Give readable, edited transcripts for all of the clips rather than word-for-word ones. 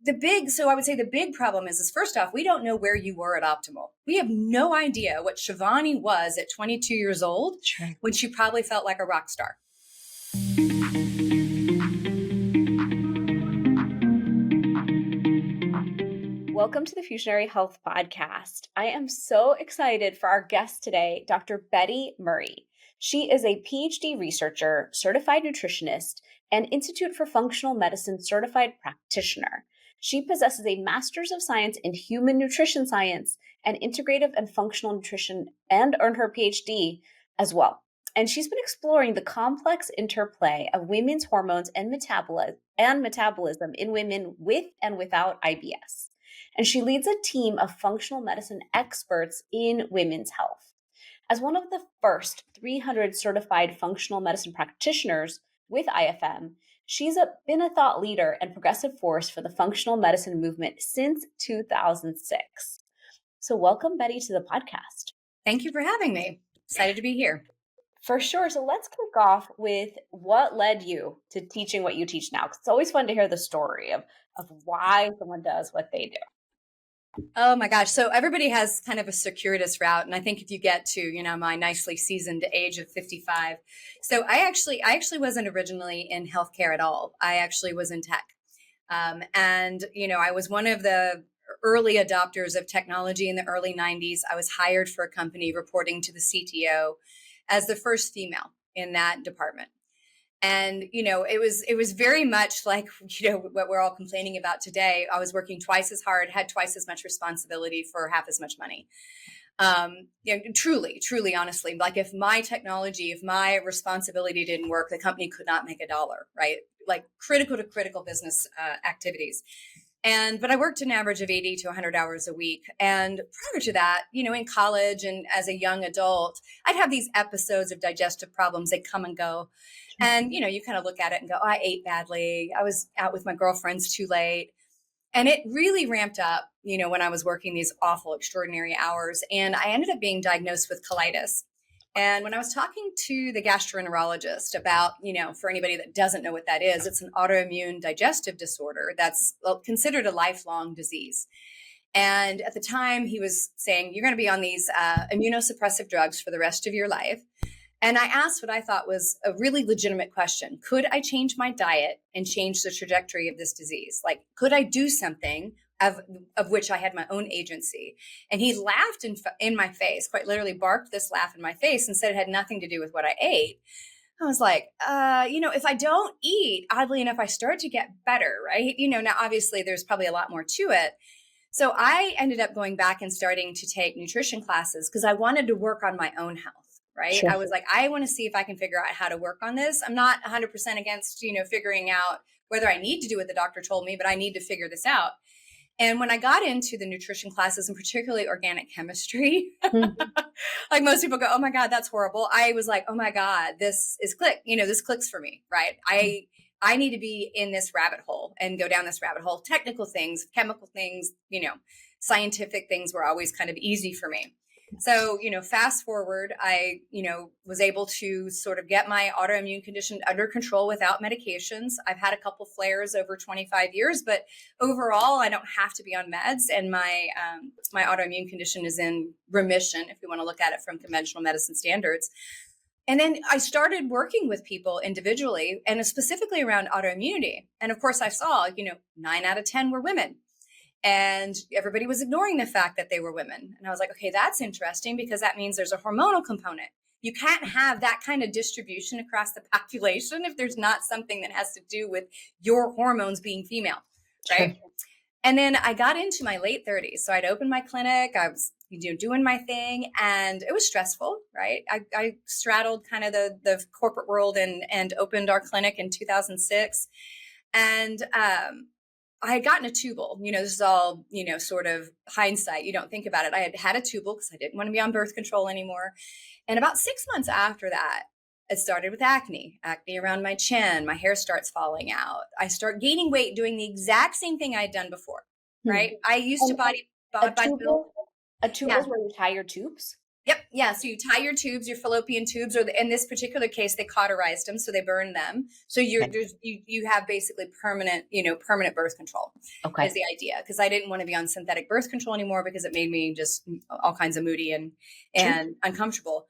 So I would say the big problem is first off, we don't know where you were at optimal. We have no idea what Shivani was at 22 years old when she probably felt like a rock star. Welcome to the Fusionary Health podcast. I am so excited for our guest today, Dr. Betty Murray. She is a Ph.D. researcher, certified nutritionist, and Institute for Functional Medicine certified practitioner. She possesses a Master's of Science in Human Nutrition Science and Integrative and Functional Nutrition and earned her Ph.D. as well. And she's been exploring the complex interplay of women's hormones and metabolism in women with and without IBS. And she leads a team of functional medicine experts in women's health. As one of the first 300 certified functional medicine practitioners with IFM, she's been a thought leader and progressive force for the functional medicine movement since 2006. So welcome, Betty, to the podcast. Thank you for having me. Excited to be here. For sure. So let's kick off with what led you to teaching what you teach now. 'Cause it's always fun to hear the story of why someone does what they do. Oh my gosh. So everybody has kind of a circuitous route. And I think if you get to, my nicely seasoned age of 55. So I actually wasn't originally in healthcare at all. I actually was in tech. I was one of the early adopters of technology in the early 90s. I was hired for a company reporting to the CTO as the first female in that department. And, it was very much like, what we're all complaining about today. I was working twice as hard, had twice as much responsibility for half as much money. Truly, honestly, like if my responsibility didn't work, the company could not make a dollar, right? Like critical to critical business activities. But I worked an average of 80 to 100 hours a week. And prior to that, in college and as a young adult, I'd have these episodes of digestive problems. They come and go. And, you kind of look at it and go, oh, I ate badly. I was out with my girlfriends too late. And it really ramped up, when I was working these awful, extraordinary hours. And I ended up being diagnosed with colitis. And when I was talking to the gastroenterologist about, for anybody that doesn't know what that is, it's an autoimmune digestive disorder that's considered a lifelong disease. And at the time, he was saying, you're going to be on these immunosuppressive drugs for the rest of your life. And I asked what I thought was a really legitimate question. Could I change my diet and change the trajectory of this disease? Like, could I do something of which I had my own agency? And he laughed in my face, quite literally barked this laugh in my face and said it had nothing to do with what I ate. I was like, if I don't eat, oddly enough, I start to get better, right? Now obviously there's probably a lot more to it. So I ended up going back and starting to take nutrition classes because I wanted to work on my own health. Right. Sure. I was like, I want to see if I can figure out how to work on this. I'm not 100% against, figuring out whether I need to do what the doctor told me, but I need to figure this out. And when I got into the nutrition classes, and particularly organic chemistry, like most people go, oh my God, that's horrible. I was like, oh my God, this clicks for me. Right. I need to be in this rabbit hole and go down this rabbit hole. Technical things, chemical things, scientific things were always kind of easy for me. So, fast forward, I, was able to sort of get my autoimmune condition under control without medications. I've had a couple flares over 25 years, but overall, I don't have to be on meds. And my autoimmune condition is in remission, if we want to look at it from conventional medicine standards. And then I started working with people individually and specifically around autoimmunity. And of course, I saw, 9 out of 10 were women. And everybody was ignoring the fact that they were women. And I was like, okay, that's interesting because that means there's a hormonal component. You can't have that kind of distribution across the population if there's not something that has to do with your hormones being female, right? Sure. And then I got into my late 30s. So I'd opened my clinic. I was doing my thing and it was stressful, right? I straddled kind of the corporate world and opened our clinic in 2006. And I had gotten a tubal, this is all, sort of hindsight. You don't think about it. I had had a tubal because I didn't want to be on birth control anymore. And about 6 months after that, it started with acne around my chin. My hair starts falling out. I start gaining weight doing the exact same thing I had done before, right? I used to body build. A tubal is where you tie your tubes? Yep. Yeah. So you tie your tubes, your fallopian tubes, or in this particular case, they cauterized them, so they burned them. So Okay. you have basically permanent birth control is Okay. the idea. Because I didn't want to be on synthetic birth control anymore because it made me just all kinds of moody Sure. and uncomfortable.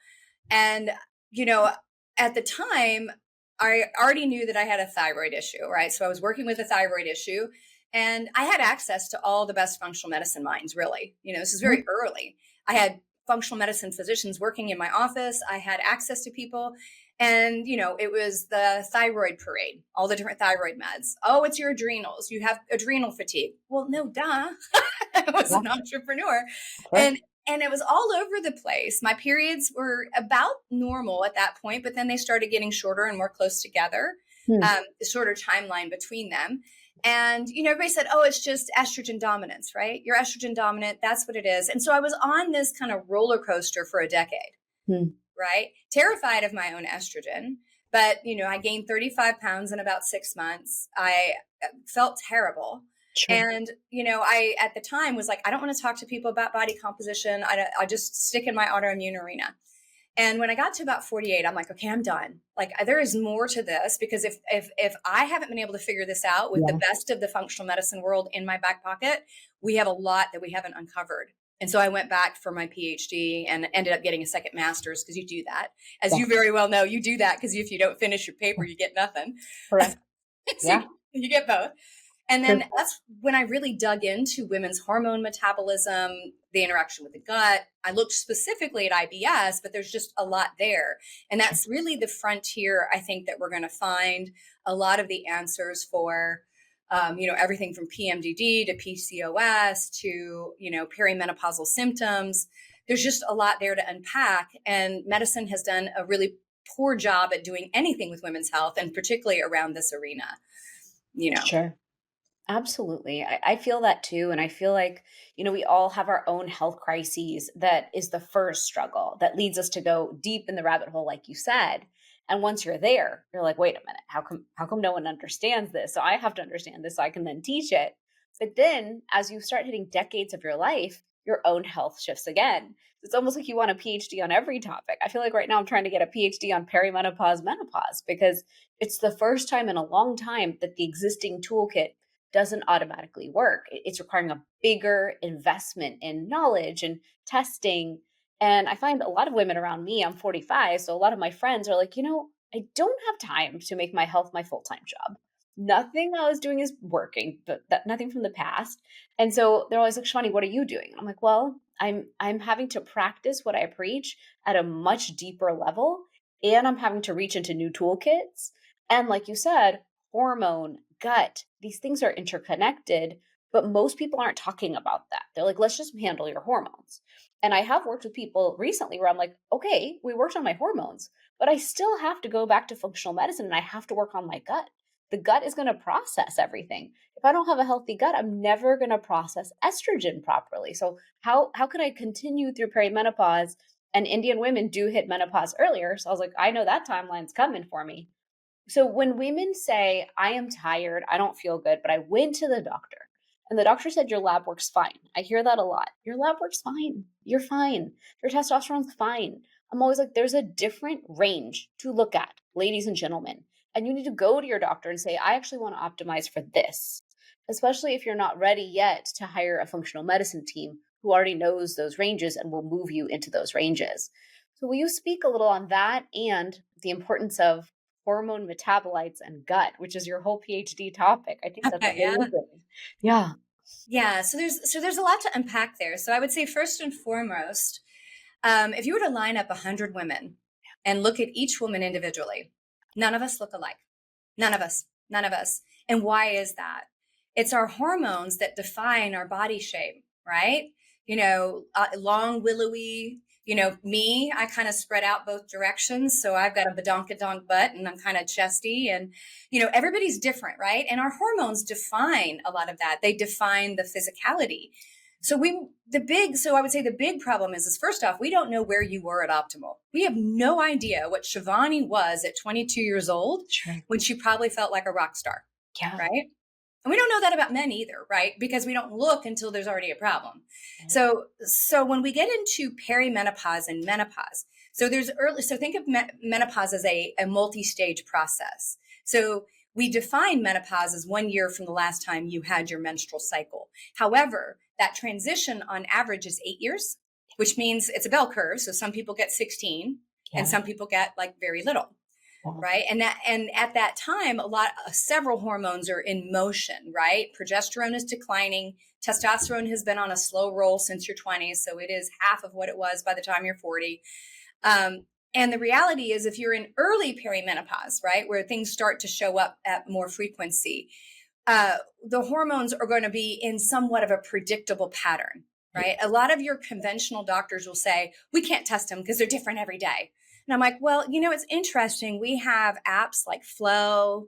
And you know, at the time, I already knew that I had a thyroid issue, right? So I was working with a thyroid issue, and I had access to all the best functional medicine minds. Really, this is very Mhm. early. I had functional medicine physicians working in my office. I had access to people. And, it was the thyroid parade, all the different thyroid meds. Oh, it's your adrenals. You have adrenal fatigue. Well, no, duh. I was Yeah. an entrepreneur. Sure. And it was all over the place. My periods were about normal at that point, but then they started getting shorter and more close together, Hmm. the shorter timeline between them. And, everybody said, oh, it's just estrogen dominance, right? You're estrogen dominant. That's what it is. And so I was on this kind of roller coaster for a decade, Hmm. right? Terrified of my own estrogen. But, I gained 35 pounds in about 6 months. I felt terrible. Sure. And, I, at the time was like, I don't want to talk to people about body composition. I just stick in my autoimmune arena. And when I got to about 48, I'm like, okay, I'm done. Like there is more to this, because if I haven't been able to figure this out with the Yeah. best of the functional medicine world in my back pocket, we have a lot that we haven't uncovered. And so I went back for my PhD and ended up getting a second master's, because you do that. As Yeah. you very well know, you do that because if you don't finish your paper, you get nothing. Correct. So Yeah. you get both. And True. then that's when I really dug into women's hormone metabolism, the interaction with the gut. I looked specifically at IBS, but there's just a lot there. And that's really the frontier, I think, that we're going to find a lot of the answers for, everything from PMDD to PCOS to, perimenopausal symptoms. There's just a lot there to unpack. And medicine has done a really poor job at doing anything with women's health, and particularly around this arena. Sure. Absolutely. I feel that too. And I feel like, we all have our own health crises that is the first struggle that leads us to go deep in the rabbit hole, like you said. And once you're there, you're like, wait a minute, how come no one understands this? So I have to understand this so I can then teach it. But then as you start hitting decades of your life, your own health shifts again. It's almost like you want a PhD on every topic. I feel like right now I'm trying to get a PhD on perimenopause, menopause, because it's the first time in a long time that the existing toolkit doesn't automatically work. It's requiring a bigger investment in knowledge and testing. And I find a lot of women around me, I'm 45, so a lot of my friends are like, I don't have time to make my health my full-time job. Nothing I was doing is working, but nothing from the past. And so they're always like, Shivani, what are you doing? And I'm like, well, I'm having to practice what I preach at a much deeper level, and I'm having to reach into new toolkits. And like you said, hormone, gut, these things are interconnected, but most people aren't talking about that. They're like, let's just handle your hormones. And I have worked with people recently where I'm like, okay, we worked on my hormones, but I still have to go back to functional medicine and I have to work on my gut. The gut is going to process everything. If I don't have a healthy gut, I'm never going to process estrogen properly. So how can I continue through perimenopause? And Indian women do hit menopause earlier. So I was like, I know that timeline's coming for me. So when women say, I am tired, I don't feel good, but I went to the doctor and the doctor said your lab works fine. I hear that a lot. Your lab works fine. You're fine. Your testosterone's fine. I'm always like, there's a different range to look at, ladies and gentlemen. And you need to go to your doctor and say, I actually want to optimize for this, especially if you're not ready yet to hire a functional medicine team who already knows those ranges and will move you into those ranges. So will you speak a little on that and the importance of hormone metabolites and gut, which is your whole PhD topic? I think that's Yeah. amazing. Yeah. Yeah, so there's a lot to unpack there. So I would say first and foremost, if you were to line up 100 women and look at each woman individually, none of us look alike. None of us. None of us. And why is that? It's our hormones that define our body shape, right? Long, willowy. Me, I kind of spread out both directions. So I've got a badonkadonk butt and I'm kind of chesty, and, everybody's different, right? And our hormones define a lot of that. They define the physicality. So I would say the big problem is first off, we don't know where you were at optimal. We have no idea what Shivani was at 22 years old Sure. when she probably felt like a rock star, Yeah. right? And we don't know that about men either, right? Because we don't look until there's already a problem. So when we get into perimenopause and menopause, so there's early, so think of menopause as a multi-stage process. So we define menopause as 1 year from the last time you had your menstrual cycle. However, that transition on average is 8 years, which means it's a bell curve. So some people get 16 and some people get like very little. Right. And at that time, several hormones are in motion, right? Progesterone is declining. Testosterone has been on a slow roll since your 20s. So it is half of what it was by the time you're 40. And the reality is, if you're in early perimenopause, right, where things start to show up at more frequency, the hormones are going to be in somewhat of a predictable pattern, right? A lot of your conventional doctors will say, we can't test them because they're different every day. And I'm like, well, it's interesting. We have apps like Flow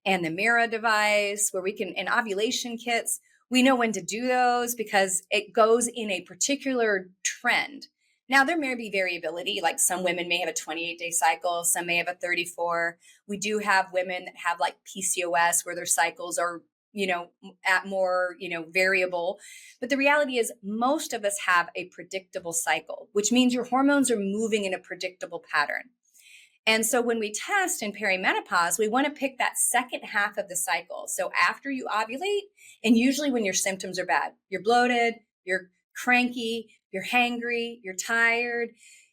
and the Mira device where we can, and ovulation kits, we know when to do those because it goes in a particular trend. Now, there may be variability, like some women may have a 28-day cycle, some may have a 34. We do have women that have like PCOS where their cycles are, at more, variable. But the reality is most of us have a predictable cycle, which means your hormones are moving in a predictable pattern. And so when we test in perimenopause, we want to pick that second half of the cycle. So after you ovulate, and usually when your symptoms are bad, you're bloated, you're cranky, you're hangry, you're tired,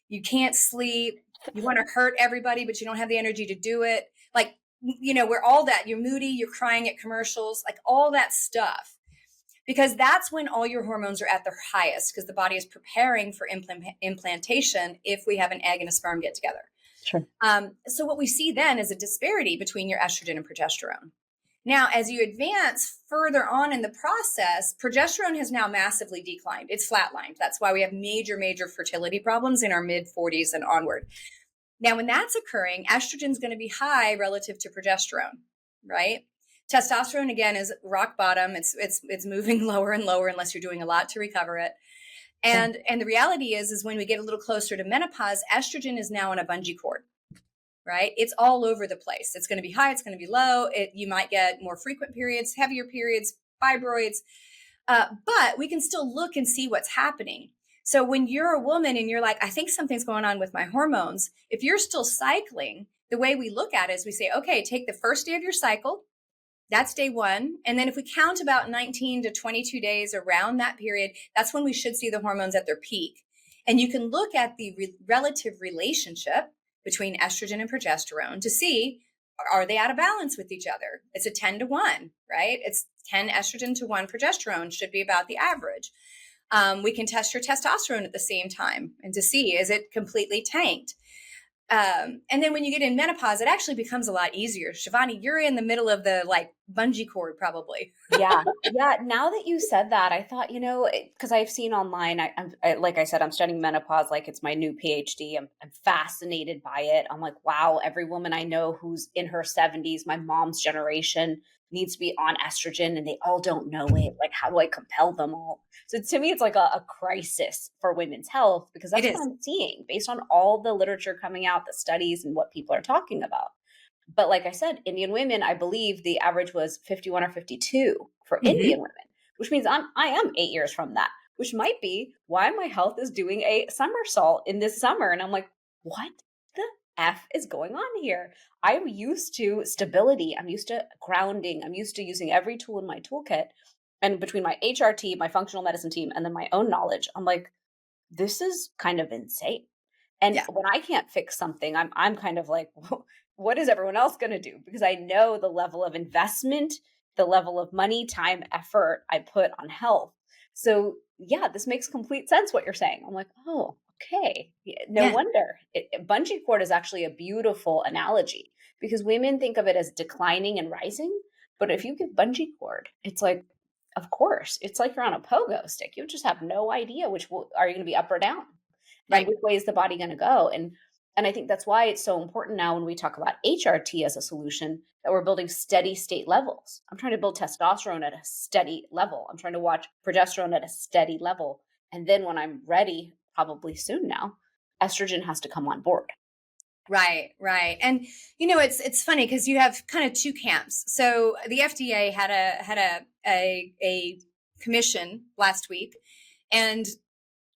you can't sleep, you want to hurt everybody, but you don't have the energy to do it. Like, where all that, you're moody, you're crying at commercials, like all that stuff. Because that's when all your hormones are at their highest, because the body is preparing for implantation if we have an egg and a sperm get together. Sure. So what we see then is a disparity between your estrogen and progesterone. Now, as you advance further on in the process, progesterone has now massively declined. It's flatlined. That's why we have major, major fertility problems in our mid-40s and onward. Now, when that's occurring, estrogen is going to be high relative to progesterone, right? Testosterone, again, is rock bottom. It's moving lower and lower unless you're doing a lot to recover it. And the reality is when we get a little closer to menopause, estrogen is now on a bungee cord, right? It's all over the place. It's going to be high. It's going to be low. You might get more frequent periods, heavier periods, fibroids, but we can still look and see what's happening. So when you're a woman and you're like, I think something's going on with my hormones, if you're still cycling, the way we look at it is we say, okay, take the first day of your cycle. That's day one. And then if we count about 19 to 22 days around that period, that's when we should see the hormones at their peak. And you can look at the relative relationship between estrogen and progesterone to see, are they out of balance with each other? It's a 10 to 1, right? It's 10 estrogen to 1 progesterone should be about the average. We can test your testosterone at the same time and to see, is it completely tanked? And then when you get in menopause, it actually becomes a lot easier. Shivani, you're in the middle of the bungee cord probably. Yeah. Now that you said that, I thought, because I've seen online, like I said, I'm studying menopause like it's my new PhD. I'm fascinated by it. I'm like, wow, every woman I know who's in her 70s, my mom's generation, needs to be on estrogen and they all don't know it. Like, how do I compel them all? So to me, it's like a crisis for women's health because that's what I'm seeing based on all the literature coming out, the studies and what people are talking about. But like I said, Indian women, I believe the average was 51 or 52 for Indian women, which means I am 8 years from that, which might be why my health is doing a somersault in this summer. And I'm like, what the F is going on here? I'm used to stability. I'm used to grounding. I'm used to using every tool in my toolkit. And between my HRT, my functional medicine team, and then my own knowledge, I'm like, this is kind of insane. And when I can't fix something, I'm kind of like, what is everyone else going to do? Because I know the level of investment, the level of money, time, effort I put on health. So yeah, this makes complete sense what you're saying. I'm like, oh, okay. No wonder. Bungee cord is actually a beautiful analogy because women think of it as declining and rising. But if you give bungee cord, it's like, of course, it's like you're on a pogo stick. You just have no idea are you going to be up or down? Right. And which way is the body going to go? And I think that's why it's so important now when we talk about HRT as a solution that we're building steady state levels. I'm trying to build testosterone at a steady level. I'm trying to watch progesterone at a steady level. And then when I'm ready, probably soon now, estrogen has to come on board. Right, right. And it's funny because you have kind of two camps. So the FDA had a commission last week, and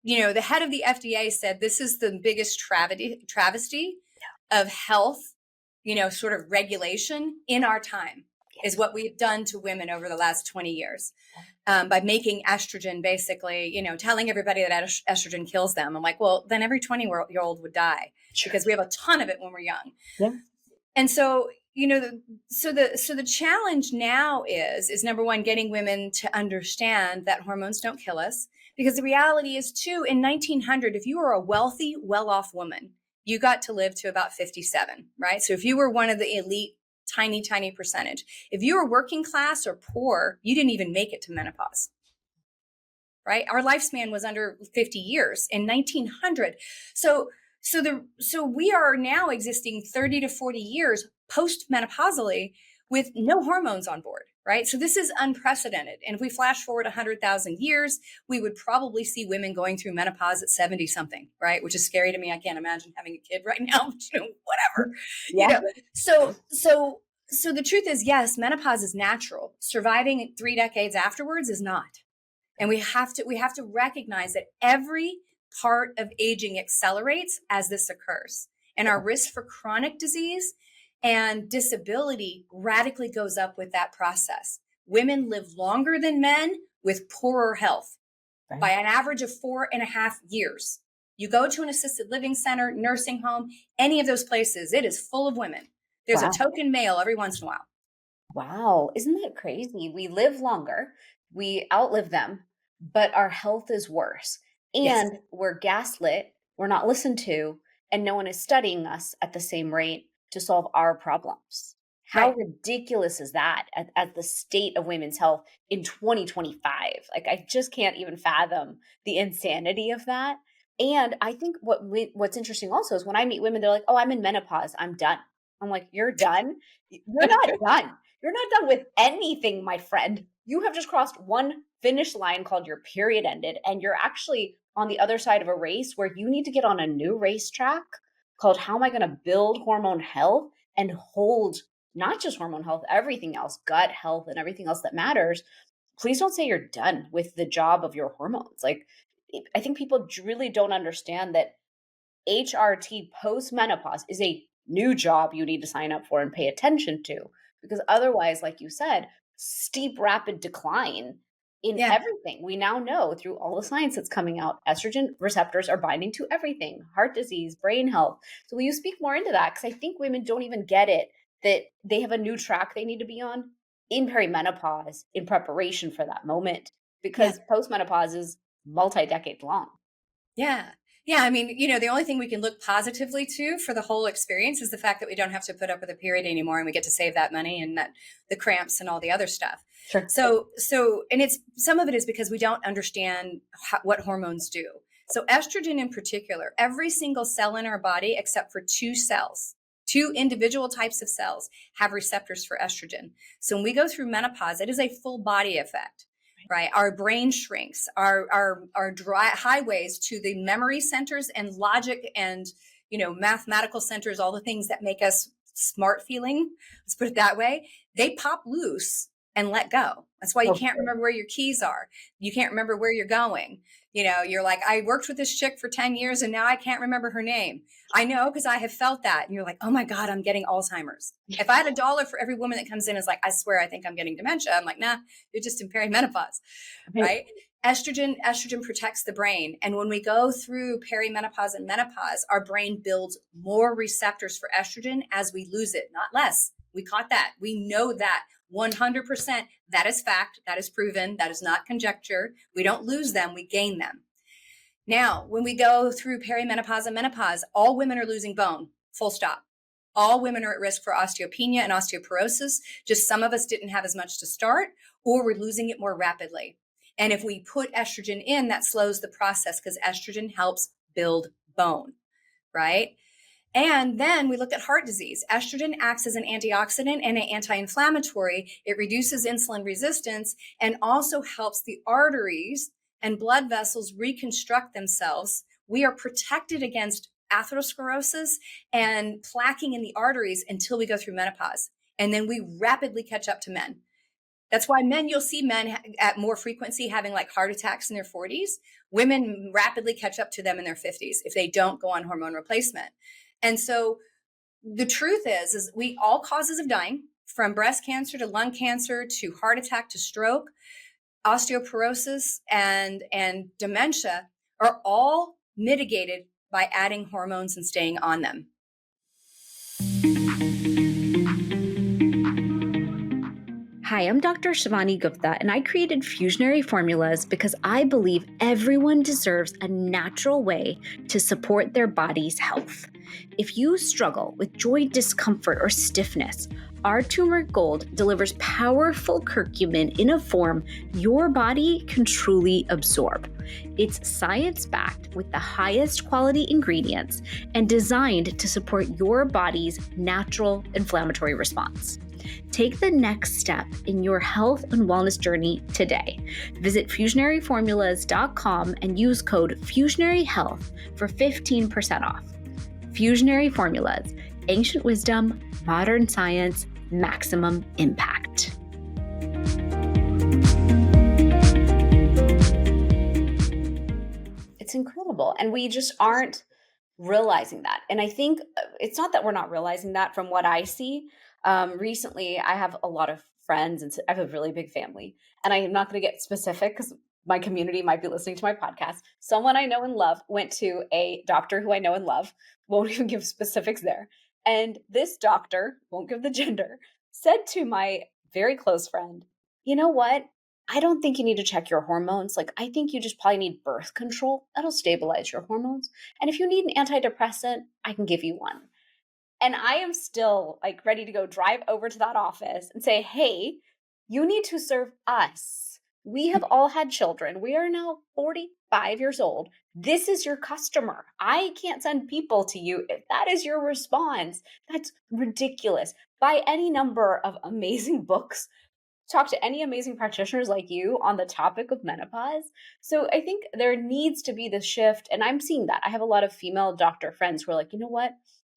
the head of the FDA said this is the biggest travesty of health, sort of regulation in our time, is what we've done to women over the last 20 years, by making estrogen basically, telling everybody that estrogen kills them. I'm like, well, then every 20-year-old would die because we have a ton of it when we're young. Yeah. And so, the challenge now is number one, getting women to understand that hormones don't kill us. Because the reality is too, in 1900, if you were a wealthy, well-off woman, you got to live to about 57, right? So if you were one of the elite, tiny, tiny percentage, if you were working class or poor, you didn't even make it to menopause, right? Our lifespan was under 50 years in 1900. So we are now existing 30 to 40 years post-menopausally with no hormones on board, right? So this is unprecedented. And if we flash forward 100,000 years, we would probably see women going through menopause at 70 something, right? Which is scary to me. I can't imagine having a kid right now, but, whatever. Yeah. So the truth is, yes, menopause is natural. Surviving 3 decades afterwards is not. And we have to recognize that every part of aging accelerates as this occurs. And our risk for chronic disease and disability radically goes up with that process. Women live longer than men with poorer health by an average of 4.5 years. You go to an assisted living center, nursing home, any of those places, it is full of women. There's a token male every once in a while. Wow. Isn't that crazy? We live longer, we outlive them, but our health is worse. And we're gaslit, we're not listened to, and no one is studying us at the same rate to solve our problems. How ridiculous is that at the state of women's health in 2025? Like, I just can't even fathom the insanity of that. And I think what's interesting also is when I meet women, they're like, oh, I'm in menopause, I'm done. I'm like, you're done? You're not done. You're not done with anything, my friend. You have just crossed one finish line called your period ended, and you're actually on the other side of a race where you need to get on a new racetrack called how am I going to build hormone health and hold not just hormone health, everything else, gut health and everything else that matters. Please don't say you're done with the job of your hormones. Like, I think people really don't understand that HRT post menopause is a new job you need to sign up for and pay attention to, because otherwise, like you said, steep, rapid decline in everything. We now know through all the science that's coming out, estrogen receptors are binding to everything, heart disease, brain health. So will you speak more into that? Because I think women don't even get it, that they have a new track they need to be on in perimenopause in preparation for that moment, because postmenopause is multi-decade long. Yeah. Yeah. I mean, the only thing we can look positively to for the whole experience is the fact that we don't have to put up with a period anymore, and we get to save that money and that the cramps and all the other stuff. Sure. So, and some of it is because we don't understand what hormones do. So estrogen in particular, every single cell in our body, except for 2 individual types of cells, have receptors for estrogen. So when we go through menopause, it is a full body effect. Right. Our brain shrinks, our dry highways to the memory centers and logic and, mathematical centers, all the things that make us smart feeling, let's put it that way, they pop loose and let go. That's why you can't remember where your keys are. You can't remember where you're going. You're like, I worked with this chick for 10 years and now I can't remember her name. I know, because I have felt that. And you're like, oh my God, I'm getting Alzheimer's. If I had $1 for every woman that comes in is like, I swear, I think I'm getting dementia. I'm like, nah, you're just in perimenopause, right? Estrogen protects the brain. And when we go through perimenopause and menopause, our brain builds more receptors for estrogen as we lose it, not less. We caught that. We know that 100%. That is fact. That is proven. That is not conjecture. We don't lose them. We gain them. Now, when we go through perimenopause and menopause, all women are losing bone, full stop. All women are at risk for osteopenia and osteoporosis. Just some of us didn't have as much to start, or we're losing it more rapidly. And if we put estrogen in, that slows the process because estrogen helps build bone, right? And then we looked at heart disease. Estrogen acts as an antioxidant and an anti-inflammatory. It reduces insulin resistance and also helps the arteries and blood vessels reconstruct themselves. We are protected against atherosclerosis and plaquing in the arteries until we go through menopause. And then we rapidly catch up to men. That's why you'll see men at more frequency having like heart attacks in their 40s. Women rapidly catch up to them in their 50s if they don't go on hormone replacement. And so the truth is we all causes of dying, from breast cancer to lung cancer to heart attack to stroke, osteoporosis and dementia are all mitigated by adding hormones and staying on them. Hi, I'm Dr. Shivani Gupta, and I created Fusionary Formulas because I believe everyone deserves a natural way to support their body's health. If you struggle with joint discomfort or stiffness, our turmeric gold delivers powerful curcumin in a form your body can truly absorb. It's science-backed with the highest quality ingredients and designed to support your body's natural inflammatory response. Take the next step in your health and wellness journey today. Visit fusionaryformulas.com and use code Fusionary Health for 15% off. Fusionary Formulas, ancient wisdom, modern science, maximum impact. It's incredible. And we just aren't realizing that. And I think it's not that we're not realizing that from what I see. Recently, I have a lot of friends and I have a really big family. And I am not going to get specific because my community might be listening to my podcast. Someone I know and love went to a doctor who I know and love, won't even give specifics there. And this doctor, won't give the gender, said to my very close friend, you know what? I don't think you need to check your hormones. Like, I think you just probably need birth control. That'll stabilize your hormones. And if you need an antidepressant, I can give you one. And I am still like ready to go drive over to that office and say, hey, you need to serve us. We have all had children. We are now 45 years old. This is your customer. I can't send people to you. If that is your response, that's ridiculous. Buy any number of amazing books. Talk to any amazing practitioners like you on the topic of menopause. So I think there needs to be this shift. And I'm seeing that. I have a lot of female doctor friends who are like, you know what?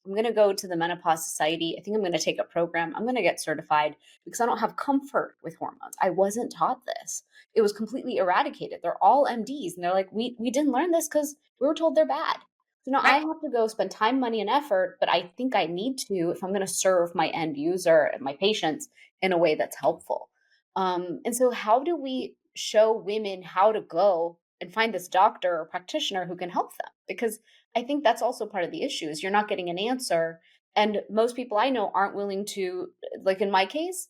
I'm going to go to the Menopause Society. I think I'm going to take a program. I'm going to get certified because I don't have comfort with hormones. I wasn't taught this. It was completely eradicated. They're all MDs. And they're like, we didn't learn this because we were told they're bad. So now I have to go spend time, money, and effort, but I think I need to if I'm going to serve my end user and my patients in a way that's helpful. And so how do we show women how to go and find this doctor or practitioner who can help them? Because I think that's also part of the issue is you're not getting an answer. And most people I know aren't willing to, like in my case,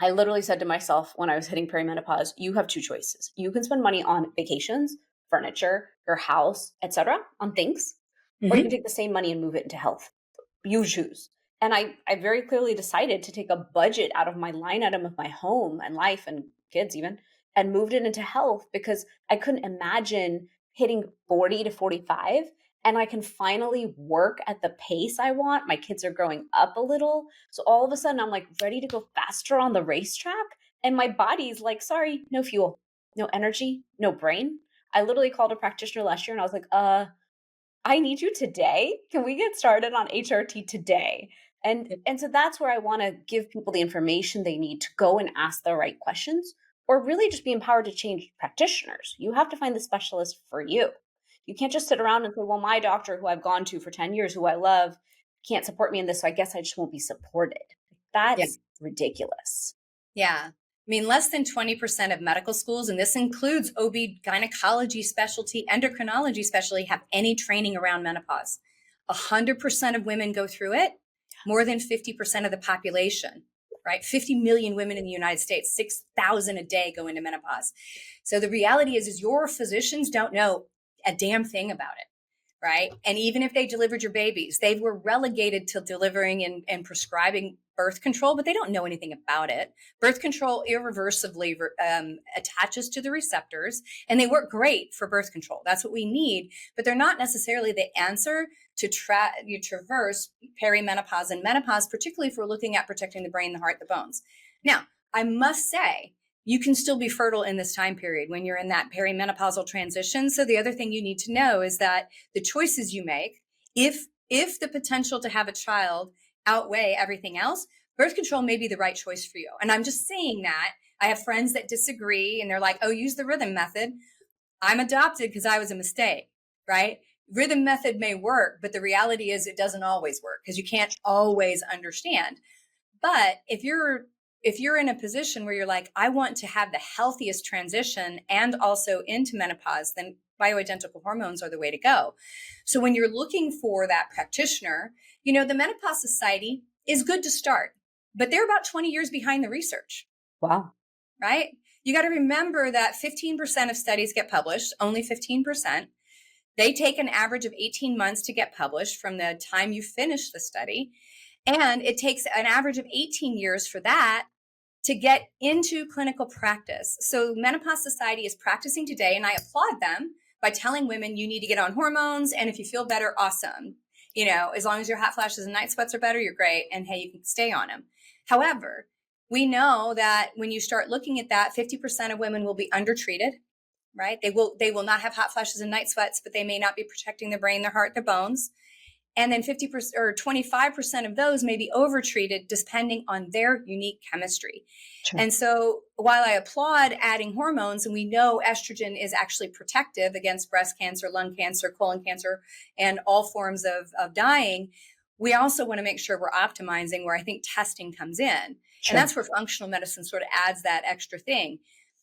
I literally said to myself when I was hitting perimenopause, you have two choices. You can spend money on vacations, furniture, your house, etc., on things, or you can take the same money and move it into health. You choose. And I very clearly decided to take a budget out of my line item of my home and life and kids even, and moved it into health because I couldn't imagine hitting 40 to 45 and I can finally work at the pace I want. My kids are growing up a little. So all of a sudden I'm like ready to go faster on the racetrack. And my body's like, sorry, no fuel, no energy, no brain. I literally called a practitioner last year and I was like, I need you today. Can we get started on HRT today? And so that's where I want to give people the information they need to go and ask the right questions or really just be empowered to change practitioners. You have to find the specialist for you. You can't just sit around and say, well, my doctor who I've gone to for 10 years, who I love, can't support me in this. So I guess I just won't be supported. That's ridiculous. Yeah. I mean, less than 20% of medical schools, and this includes OB gynecology specialty, endocrinology specialty, have any training around menopause. 100% of women go through it, more than 50% of the population, right? 50 million women in the United States, 6,000 a day go into menopause. So the reality is your physicians don't know a damn thing about it, right? And even if they delivered your babies, they were relegated to delivering and prescribing birth control, but they don't know anything about it. Birth control irreversibly attaches to the receptors, and they work great for birth control. That's what we need, but they're not necessarily the answer to traverse perimenopause and menopause, particularly if we're looking at protecting the brain, the heart, the bones. Now, I must say, you can still be fertile in this time period when you're in that perimenopausal transition. So the other thing you need to know is that the choices you make if the potential to have a child outweigh everything else, birth control may be the right choice for you. And I'm just saying that. I have friends that disagree and they're like, oh, use the rhythm method. I'm adopted because I was a mistake, right? Rhythm method may work, but the reality is it doesn't always work because you can't always understand. But if you're in a position where you're like, I want to have the healthiest transition and also into menopause, then bioidentical hormones are the way to go. So when you're looking for that practitioner, the Menopause Society is good to start, but they're about 20 years behind the research. Wow. Right? You got to remember that 15% of studies get published, only 15%. They take an average of 18 months to get published from the time you finish the study. And it takes an average of 18 years for that to get into clinical practice. So Menopause Society is practicing today, and I applaud them by telling women you need to get on hormones. And if you feel better, awesome. As long as your hot flashes and night sweats are better, you're great. And hey, you can stay on them. However, we know that when you start looking at that, 50% of women will be undertreated, right? They will not have hot flashes and night sweats, but they may not be protecting their brain, their heart, their bones. And then 50% or 25% of those may be overtreated depending on their unique chemistry. Sure. And so while I applaud adding hormones, and we know estrogen is actually protective against breast cancer, lung cancer, colon cancer, and all forms of dying, we also want to make sure we're optimizing where I think testing comes in. Sure. And that's where functional medicine sort of adds that extra thing.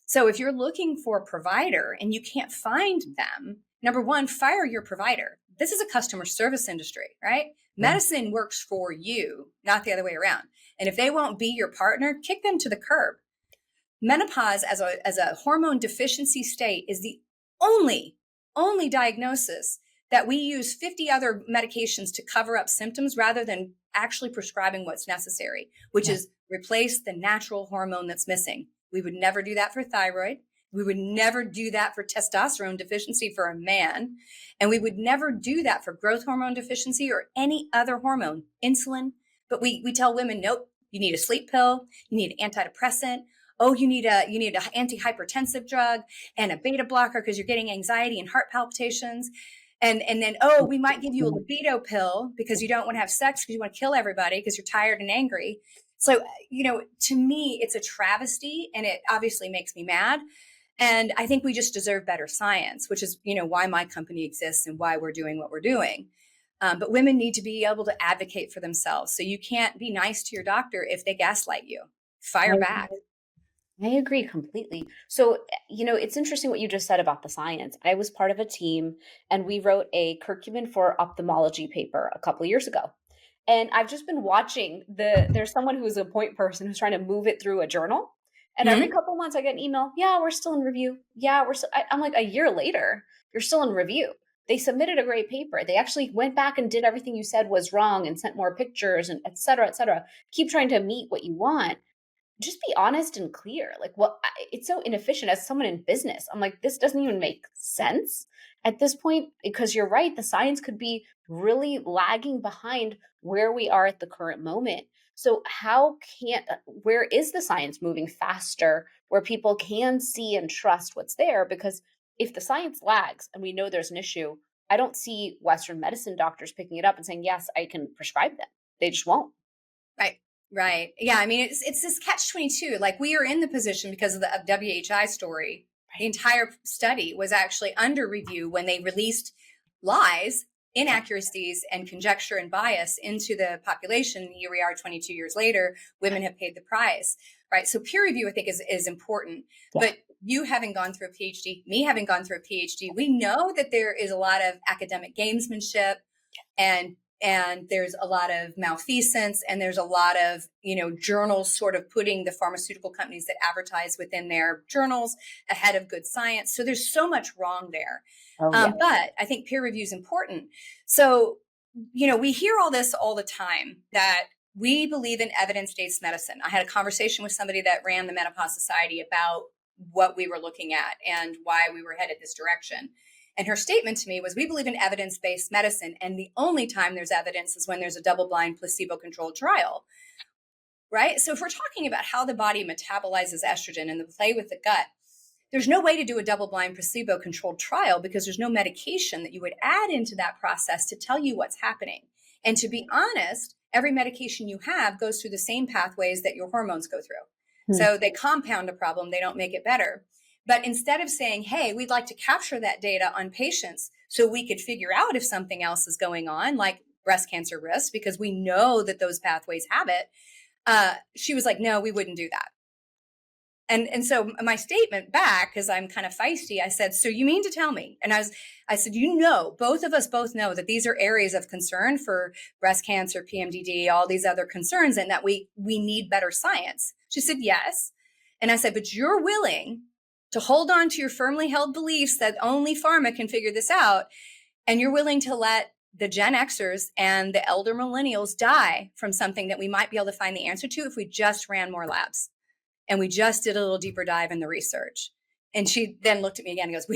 So if you're looking for a provider and you can't find them, number one, fire your provider. This is a customer service industry, right? Yeah. Medicine works for you, not the other way around. And if they won't be your partner, kick them to the curb. Menopause as a hormone deficiency state is the only diagnosis that we use 50 other medications to cover up symptoms rather than actually prescribing what's necessary, which is replace the natural hormone that's missing. We would never do that for thyroid. We would never do that for testosterone deficiency for a man. And we would never do that for growth hormone deficiency or any other hormone, insulin. But we tell women, nope, you need a sleep pill. You need an antidepressant. Oh, you need an antihypertensive drug and a beta blocker because you're getting anxiety and heart palpitations. And then, oh, we might give you a libido pill because you don't want to have sex because you want to kill everybody because you're tired and angry. So, to me, it's a travesty and it obviously makes me mad. And I think we just deserve better science, which is, why my company exists and why we're doing what we're doing. But women need to be able to advocate for themselves. So you can't be nice to your doctor if they gaslight you. Fire back. I agree completely. So, it's interesting what you just said about the science. I was part of a team and we wrote a curcumin for ophthalmology paper a couple of years ago. And I've just been watching there's someone who's a point person who's trying to move it through a journal. And every couple of months I get an email. Yeah, we're still in review. Yeah, I'm like, a year later, you're still in review. They submitted a great paper. They actually went back and did everything you said was wrong and sent more pictures and et cetera, et cetera. Keep trying to meet what you want. Just be honest and clear. Like, it's so inefficient as someone in business. I'm like, this doesn't even make sense at this point, because you're right. The science could be really lagging behind where we are at the current moment. So where is the science moving faster where people can see and trust what's there? Because if the science lags and we know there's an issue, I don't see Western medicine doctors picking it up and saying, yes, I can prescribe them. They just won't. Right. Yeah. I mean, it's this catch-22. Like, we are in the position because of the WHI story. The entire study was actually under review when they released lies, inaccuracies, and conjecture and bias into the population. Here we are 22 years later, women have paid the price, right? So peer review, I think, is important. Yeah. But you having gone through a PhD, me having gone through a PhD, we know that there is a lot of academic gamesmanship and there's a lot of malfeasance, and there's a lot of, journals sort of putting the pharmaceutical companies that advertise within their journals ahead of good science. So there's so much wrong there. But I think peer review is important. So, we hear all this all the time that we believe in evidence-based medicine. I had a conversation with somebody that ran the Menopause Society about what we were looking at and why we were headed this direction. And her statement to me was, we believe in evidence-based medicine, and the only time there's evidence is when there's a double-blind, placebo-controlled trial, right? So if we're talking about how the body metabolizes estrogen and the play with the gut, there's no way to do a double-blind placebo-controlled trial because there's no medication that you would add into that process to tell you what's happening. And to be honest, every medication you have goes through the same pathways that your hormones go through. So they compound a problem, they don't make it better. But instead of saying, hey, we'd like to capture that data on patients so we could figure out if something else is going on, like breast cancer risk, because we know that those pathways have it, she was like, no, we wouldn't do that. And so my statement back, because I'm kind of feisty, I said, so you mean to tell me? And I said, both of us both know that these are areas of concern for breast cancer, PMDD, all these other concerns, and that we need better science. She said, yes. And I said, but you're willing to hold on to your firmly held beliefs that only pharma can figure this out. And you're willing to let the Gen Xers and the elder millennials die from something that we might be able to find the answer to if we just ran more labs. And we just did a little deeper dive in the research. And she then looked at me again and goes,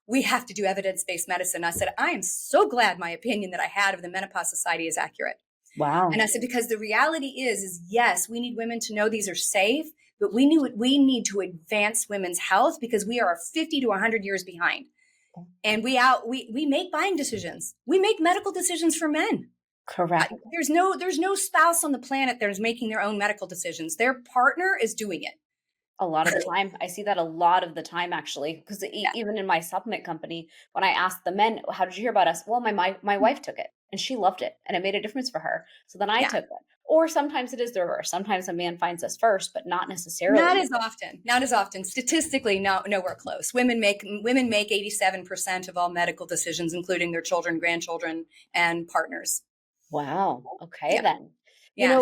we have to do evidence-based medicine. I said, I am so glad my opinion that I had of the Menopause Society is accurate. Wow. And I said, because the reality is yes, we need women to know these are safe, but we need to advance women's health because we are 50 to 100 years behind. And we make buying decisions. We make medical decisions for men. Correct. There's no spouse on the planet that is making their own medical decisions. Their partner is doing it. A lot of the time. I see that a lot of the time, actually, because even in my supplement company, when I asked the men, how did you hear about us? Well, my wife took it and she loved it and it made a difference for her. So then I took it. Or sometimes it is the reverse. Sometimes a man finds us first, but not necessarily. Not as often. Statistically, nowhere close. Women make 87% of all medical decisions, including their children, grandchildren, and partners. Wow. Okay, then.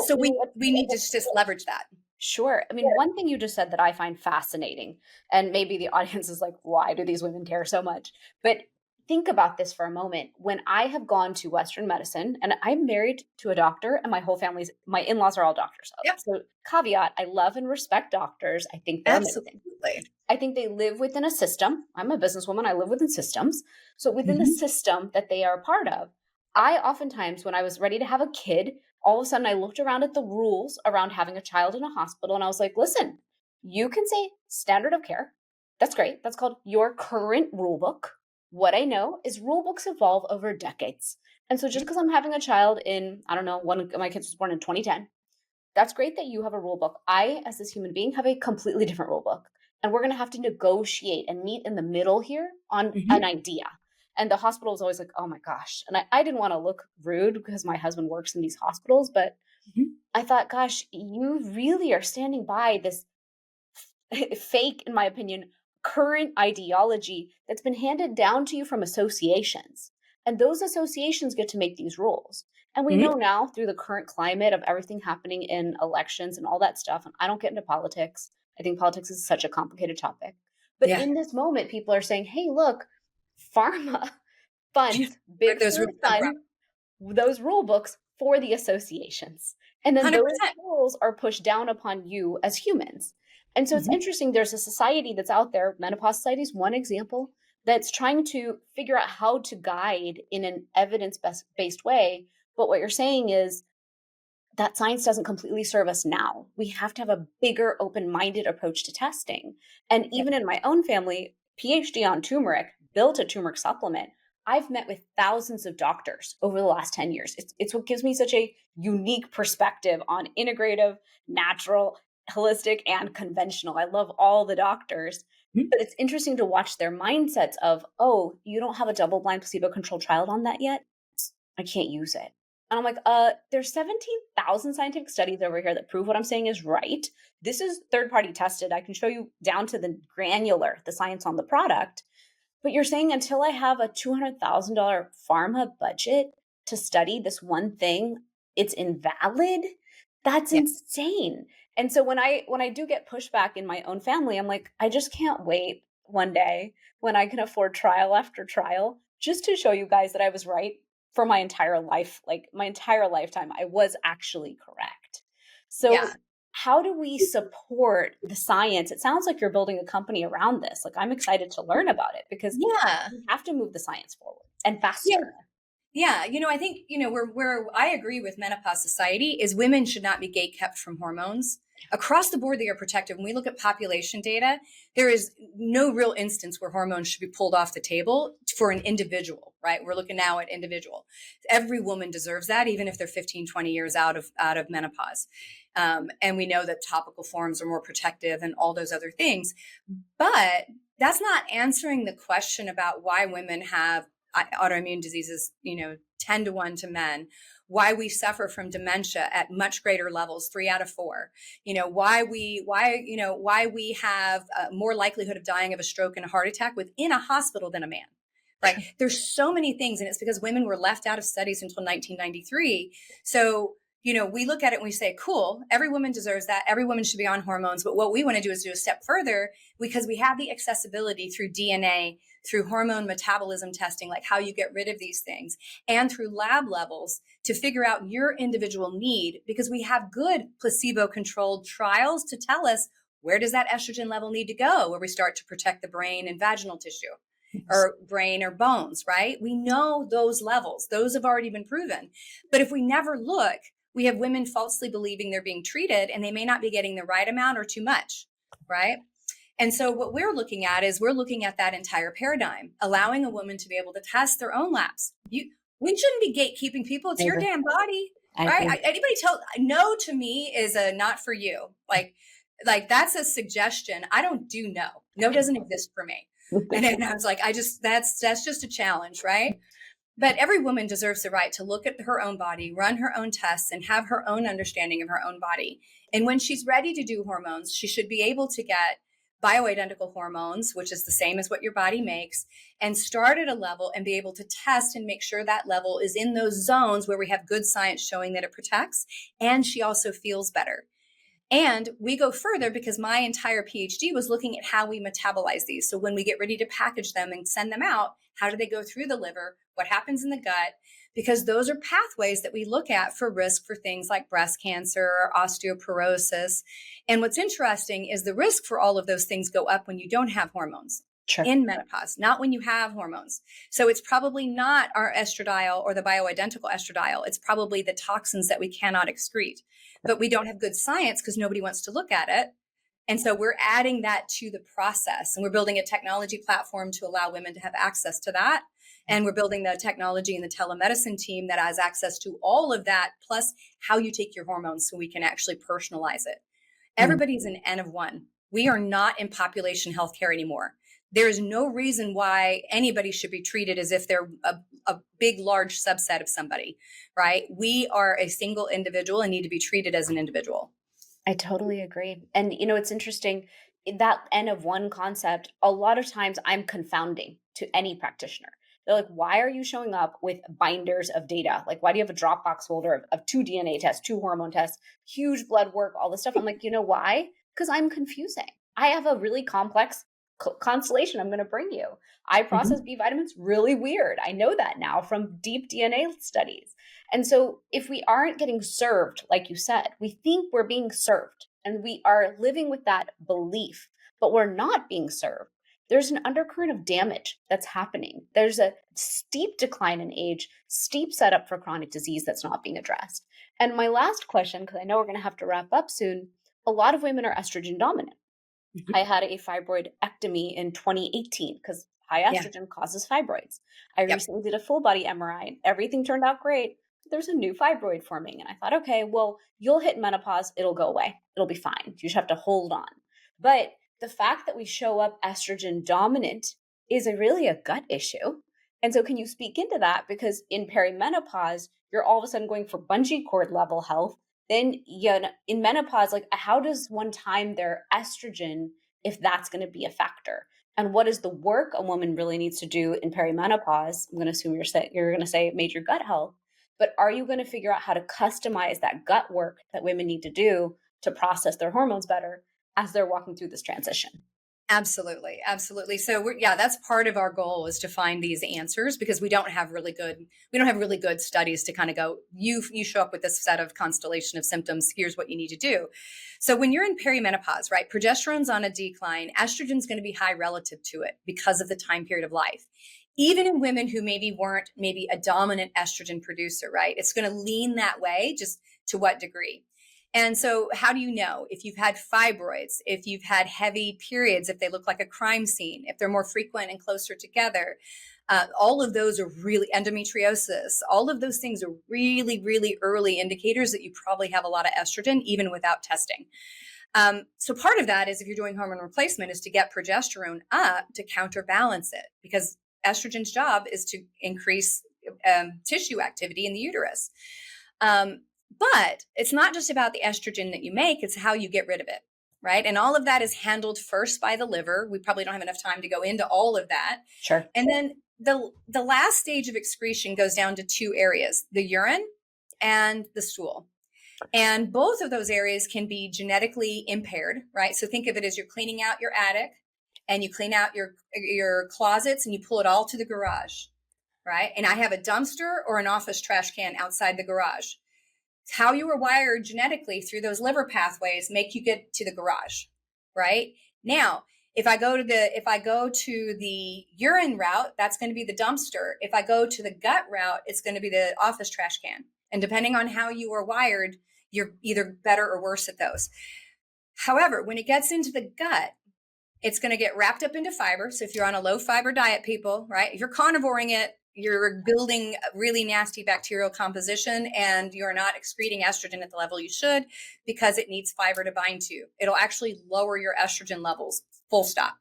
So we need to just leverage that. Sure. I mean, one thing you just said that I find fascinating, and maybe the audience is like, why do these women care so much? But think about this for a moment. When I have gone to Western medicine, and I'm married to a doctor, and my in-laws are all doctors. Yep. So caveat, I love and respect doctors. I think they're amazing. I think they live within a system. I'm a businesswoman. I live within systems. So within the system that they are a part of, I oftentimes, when I was ready to have a kid, all of a sudden I looked around at the rules around having a child in a hospital and I was like, listen, you can say standard of care. That's great. That's called your current rule book. What I know is rule books evolve over decades. And so just because I'm having a child in, I don't know, one of my kids was born in 2010, that's great that you have a rule book. I, as this human being, have a completely different rule book. And we're going to have to negotiate and meet in the middle here on an idea. And the hospital was always like, oh my gosh. And I didn't want to look rude because my husband works in these hospitals, but I thought, gosh, you really are standing by this fake, in my opinion, current ideology that's been handed down to you from associations. And those associations get to make these rules. And we know now through the current climate of everything happening in elections and all that stuff, and I don't get into politics. I think politics is such a complicated topic. But in this moment, people are saying, hey, look, pharma funds big those rule books for the associations. And then 100%. Those rules are pushed down upon you as humans. And so it's interesting. There's a society that's out there. Menopause Society is one example that's trying to figure out how to guide in an evidence-based way. But what you're saying is that science doesn't completely serve us now. We have to have a bigger, open-minded approach to testing. And even in my own family, Ph.D. on turmeric, built a turmeric supplement. I've met with thousands of doctors over the last 10 years. It's what gives me such a unique perspective on integrative, natural, holistic, and conventional. I love all the doctors, but it's interesting to watch their mindsets of, oh, you don't have a double-blind placebo-controlled trial on that yet? I can't use it. And I'm like, there's 17,000 scientific studies over here that prove what I'm saying is right. This is third-party tested. I can show you down to the granular, the science on the product. But you're saying until I have a $200,000 pharma budget to study this one thing, it's invalid? That's insane. And so when I do get pushback in my own family, I'm like, I just can't wait one day when I can afford trial after trial just to show you guys that I was right for my entire life. Like my entire lifetime, I was actually correct. So how do we support the science? It sounds like you're building a company around this. Like I'm excited to learn about it because we have to move the science forward and faster. Yeah. I think, where I agree with Menopause Society is women should not be gatekept from hormones. Across the board, they are protective. When we look at population data, there is no real instance where hormones should be pulled off the table for an individual, right? We're looking now at individual. Every woman deserves that, even if they're 15, 20 years out of menopause. And we know that topical forms are more protective and all those other things. But that's not answering the question about why women have autoimmune diseases, 10 to 1 to men, why we suffer from dementia at much greater levels, 3 out of 4, why we have more likelihood of dying of a stroke and a heart attack within a hospital than a man. Right. There's so many things. And it's because women were left out of studies until 1993. So, we look at it and we say, cool, every woman deserves that. Every woman should be on hormones. But what we want to do is do a step further, because we have the accessibility through DNA, through hormone metabolism testing, like how you get rid of these things, and through lab levels to figure out your individual need, because we have good placebo-controlled trials to tell us where does that estrogen level need to go, where we start to protect the brain and vaginal tissue or brain or bones, right? We know those levels. Those have already been proven. But if we never look, we have women falsely believing they're being treated and they may not be getting the right amount or too much, right? And so what we're looking at is we're looking at that entire paradigm, allowing a woman to be able to test their own labs. We shouldn't be gatekeeping people. It's your damn body, right? Anybody tell no to me is a not for you. Like that's a suggestion. I don't do no. No doesn't exist for me. And then I was like, that's just a challenge, right? But every woman deserves the right to look at her own body, run her own tests, and have her own understanding of her own body. And when she's ready to do hormones, she should be able to get bioidentical hormones, which is the same as what your body makes, and start at a level and be able to test and make sure that level is in those zones where we have good science showing that it protects, and she also feels better. And we go further because my entire PhD was looking at how we metabolize these. So when we get ready to package them and send them out, how do they go through the liver? What happens in the gut? Because those are pathways that we look at for risk for things like breast cancer or osteoporosis. And what's interesting is the risk for all of those things go up when you don't have hormones. Sure. In menopause, not when you have hormones. So it's probably not our estradiol or the bioidentical estradiol. It's probably the toxins that we cannot excrete. But we don't have good science because nobody wants to look at it. And so we're adding that to the process, and we're building a technology platform to allow women to have access to that. And we're building the technology and the telemedicine team that has access to all of that, plus how you take your hormones so we can actually personalize it. Everybody's an N of 1. We are not in population healthcare anymore. There is no reason why anybody should be treated as if they're a big, large subset of somebody, right? We are a single individual and need to be treated as an individual. I totally agree. And, it's interesting, that N of 1 concept, a lot of times I'm confounding to any practitioner. They're like, why are you showing up with binders of data? Like, why do you have a Dropbox folder of 2 DNA tests, 2 hormone tests, huge blood work, all this stuff? I'm like, why? Because I'm confusing. I have a really complex constellation I'm going to bring you. I process B vitamins really weird. I know that now from deep DNA studies. And so if we aren't getting served, like you said, we think we're being served and we are living with that belief, but we're not being served. There's an undercurrent of damage that's happening. There's a steep decline in age, steep setup for chronic disease that's not being addressed. And my last question, because I know we're going to have to wrap up soon, a lot of women are estrogen dominant. I had a fibroidectomy in 2018 because high estrogen causes fibroids. I recently did a full body MRI and everything turned out great. There's a new fibroid forming. And I thought, okay, well, you'll hit menopause. It'll go away. It'll be fine. You just have to hold on. But the fact that we show up estrogen dominant is really a gut issue. And so can you speak into that? Because in perimenopause, you're all of a sudden going for bungee cord level health. Then in menopause, like how does one time their estrogen if that's going to be a factor? And what is the work a woman really needs to do in perimenopause? I'm going to assume you're going to say major gut health, but are you going to figure out how to customize that gut work that women need to do to process their hormones better as they're walking through this transition? Absolutely. Absolutely. So that's part of our goal is to find these answers because we don't have really good studies to kind of go, you show up with this set of constellation of symptoms. Here's what you need to do. So when you're in perimenopause, right, progesterone's on a decline, estrogen's going to be high relative to it because of the time period of life. Even in women who weren't a dominant estrogen producer, right? It's going to lean that way, just to what degree. And so how do you know if you've had fibroids, if you've had heavy periods, if they look like a crime scene, if they're more frequent and closer together? All of those are really endometriosis. All of those things are really, really early indicators that you probably have a lot of estrogen, even without testing. So part of that is if you're doing hormone replacement is to get progesterone up to counterbalance it, because estrogen's job is to increase tissue activity in the uterus. But it's not just about the estrogen that you make, it's how you get rid of it, right? And all of that is handled first by the liver. We probably don't have enough time to go into all of that. Sure. And then the last stage of excretion goes down to two areas, the urine and the stool. And both of those areas can be genetically impaired, right? So think of it as you're cleaning out your attic and you clean out your closets and you pull it all to the garage, right? And I have a dumpster or an office trash can outside the garage. How you were wired genetically through those liver pathways make you get to the garage, right? Now, if I go to the urine route, that's going to be the dumpster. If I go to the gut route, it's going to be the office trash can. And depending on how you are wired, you're either better or worse at those. However, when it gets into the gut, it's going to get wrapped up into fiber. So if you're on a low fiber diet, people, right? If you're carnivoring it, you're building a really nasty bacterial composition and you're not excreting estrogen at the level you should because it needs fiber to bind to. It'll actually lower your estrogen levels, full stop.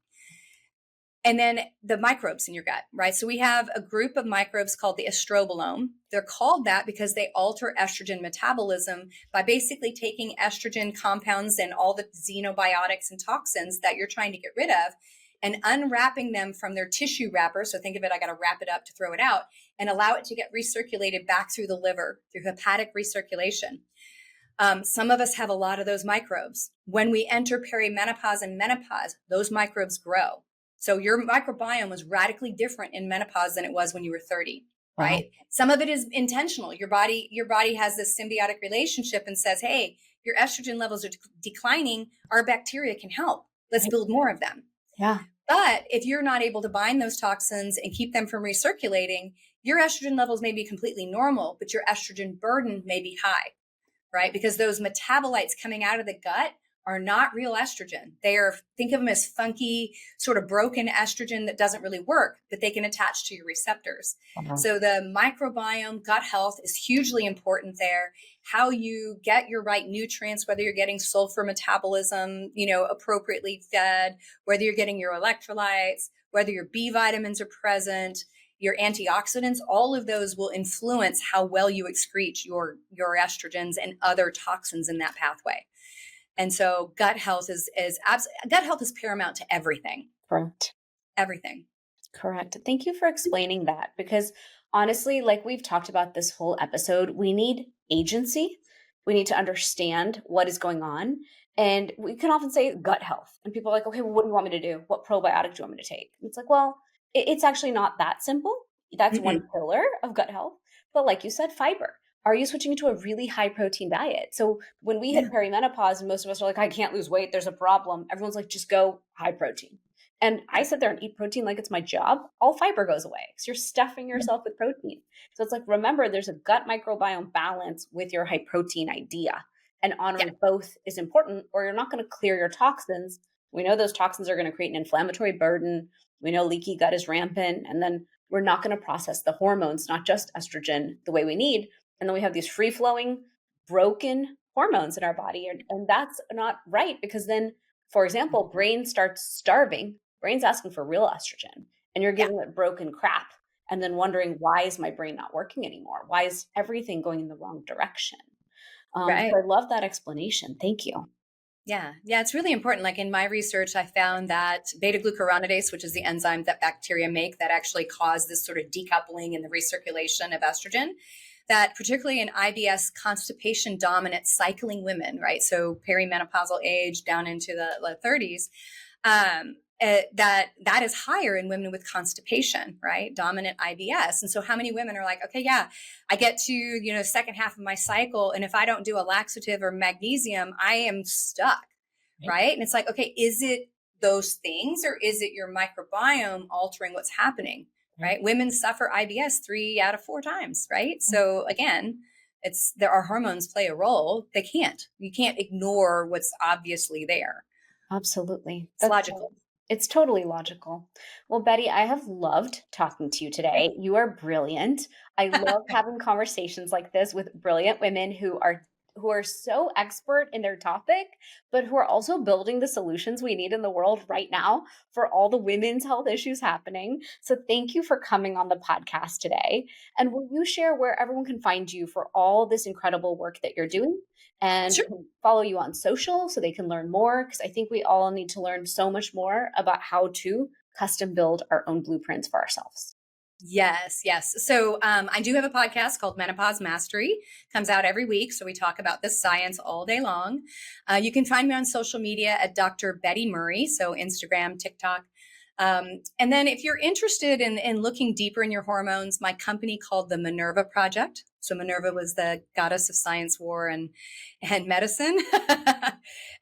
And then the microbes in your gut, right? So we have a group of microbes called the Estrobolome. They're called that because they alter estrogen metabolism by basically taking estrogen compounds and all the xenobiotics and toxins that you're trying to get rid of and unwrapping them from their tissue wrapper. So think of it, I got to wrap it up to throw it out and allow it to get recirculated back through the liver, through hepatic recirculation. Some of us have a lot of those microbes. When we enter perimenopause and menopause, those microbes grow. So your microbiome was radically different in menopause than it was when you were 30, right? Wow. Some of it is intentional. Your body has this symbiotic relationship and says, hey, your estrogen levels are declining. Our bacteria can help. Let's build more of them. Yeah. But if you're not able to bind those toxins and keep them from recirculating, your estrogen levels may be completely normal, but your estrogen burden may be high, right? Because those metabolites coming out of the gut are not real estrogen. Think of them as funky, sort of broken estrogen that doesn't really work, but they can attach to your receptors. Uh-huh. So the microbiome, gut health is hugely important there. How you get your right nutrients, whether you're getting sulfur metabolism, appropriately fed, whether you're getting your electrolytes, whether your B vitamins are present, your antioxidants, all of those will influence how well you excrete your estrogens and other toxins in that pathway. And so gut health is paramount to everything. Correct. Everything. Correct. Thank you for explaining that, because honestly, like we've talked about this whole episode, we need agency. We need to understand what is going on. And we can often say gut health. And people are like, okay, well, what do you want me to do? What probiotic do you want me to take? And it's like, well, it's actually not that simple. That's one pillar of gut health. But like you said, fiber. Are you switching to a really high protein diet? So when we hit perimenopause and most of us are like, I can't lose weight, there's a problem. Everyone's like, just go high protein. And I sit there and eat protein like it's my job. All fiber goes away because you're stuffing yourself with protein. So it's like, remember, there's a gut microbiome balance with your high protein idea. And honoring both is important, or you're not going to clear your toxins. We know those toxins are going to create an inflammatory burden. We know leaky gut is rampant. And then we're not going to process the hormones, not just estrogen, the way we need. And then we have these free-flowing, broken hormones in our body. And that's not right, because then, for example, brain starts starving. Brain's asking for real estrogen. And you're giving it broken crap. And then wondering, why is my brain not working anymore? Why is everything going in the wrong direction? Right. So I love that explanation. Thank you. Yeah, it's really important. Like in my research, I found that beta-glucuronidase, which is the enzyme that bacteria make that actually cause this sort of decoupling in the recirculation of estrogen, that particularly in IBS constipation dominant cycling women, right? So perimenopausal age down into the 30s, that is higher in women with constipation, right? Dominant IBS. And so how many women are like, okay, yeah, I get to, second half of my cycle. And if I don't do a laxative or magnesium, I am stuck, right? And it's like, okay, is it those things or is it your microbiome altering what's happening? Right? Women suffer IBS 3 out of 4 times, right? So again, Our hormones play a role. You can't ignore what's obviously there. Absolutely. It's logical. It's totally logical. Well, Betty, I have loved talking to you today. You are brilliant. I love having conversations like this with brilliant women who are so expert in their topic, but who are also building the solutions we need in the world right now for all the women's health issues happening. So thank you for coming on the podcast today. And will you share where everyone can find you for all this incredible work that you're doing? And Sure. can follow you on social so they can learn more, because I think we all need to learn so much more about how to custom build our own blueprints for ourselves. Yes. So I do have a podcast called Menopause Mastery. Comes out every week. So we talk about this science all day long. You can find me on social media at Dr. Betty Murray. So Instagram, TikTok. And then if you're interested in looking deeper in your hormones, my company called the Minerva Project. So Minerva was the goddess of science, war, and medicine.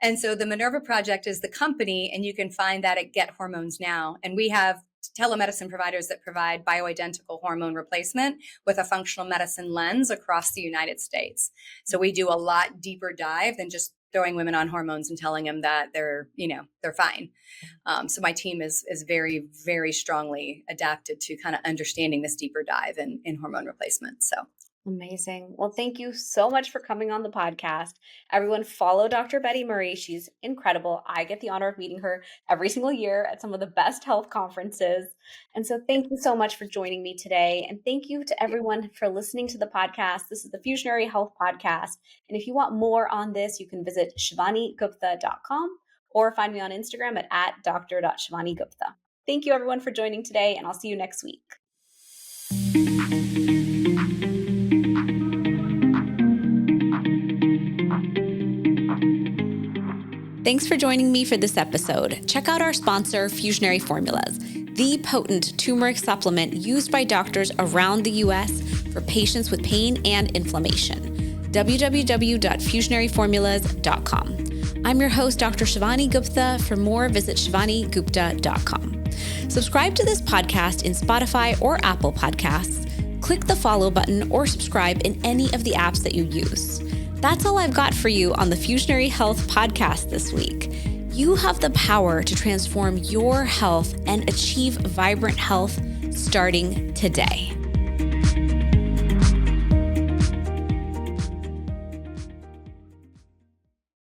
And so the Minerva Project is the company, and you can find that at Get Hormones Now. And we have telemedicine providers that provide bioidentical hormone replacement with a functional medicine lens across the United States. So we do a lot deeper dive than just throwing women on hormones and telling them that they're fine. So my team is very, very strongly adapted to kind of understanding this deeper dive in hormone replacement. So amazing. Well, thank you so much for coming on the podcast. Everyone follow Dr. Betty Murray. She's incredible. I get the honor of meeting her every single year at some of the best health conferences. And so thank you so much for joining me today. And thank you to everyone for listening to the podcast. This is the Fusionary Health Podcast. And if you want more on this, you can visit shivanigupta.com or find me on Instagram at dr.shivanigupta. Thank you everyone for joining today, and I'll see you next week. Thanks for joining me for this episode. Check out our sponsor, Fusionary Formulas, the potent turmeric supplement used by doctors around the U.S. for patients with pain and inflammation. www.fusionaryformulas.com. I'm your host, Dr. Shivani Gupta. For more, visit shivanigupta.com. Subscribe to this podcast in Spotify or Apple Podcasts. Click the follow button or subscribe in any of the apps that you use. That's all I've got for you on the Fusionary Health Podcast this week. You have the power to transform your health and achieve vibrant health starting today.